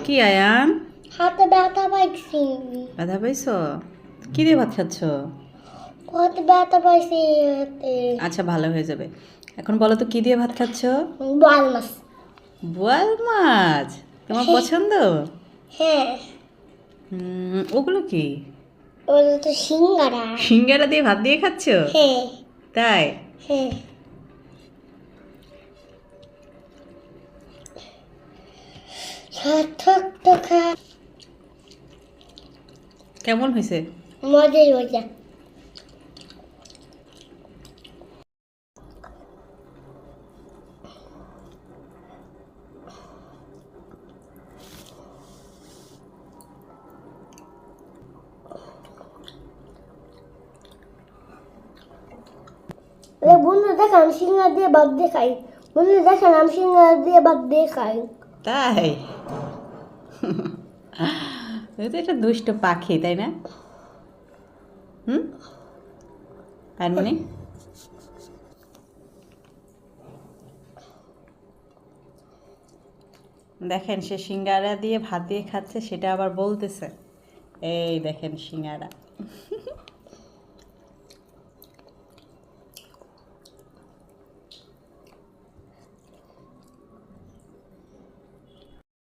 কি আয়ান? হাতে ব্যথা পাইছি। ব্যথা পাইছো? কি দিয়ে ভাত খাচ্ছ? হাতে ব্যথা পাইছি হাতে। আচ্ছা, ভালো হয়ে যাবে। এখন বলো তো কি দিয়ে ভাত খাচ্ছ? বল মাছ। বোয়াল মাছ তোমার পছন্দ? হ্যাঁ, ওগুলো কি? ওটা তো সিঙ্গারা। সিঙ্গারা দিয়ে ভাত দিয়ে খাচ্ছ? হ্যাঁ তাই? হ্যাঁ। সার্থক তো খা। কেমন হয়েছে? মজাই মজা। বন্ধু দেখেন আমি সিঙ্গারা দিয়ে ভাত দিয়ে খাই। বন্ধু দেখেন আমি সিঙ্গারা দিয়ে ভাত দিয়ে খাই। তাই? তুমি তো একটা দুষ্ট পাখি, তাই না? হুম, আনমনি, দেখেন সে সিঙ্গারা দিয়ে ভাত দিয়ে খাচ্ছে, সেটা আবার বলতেছে এই দেখেন সিঙ্গারা।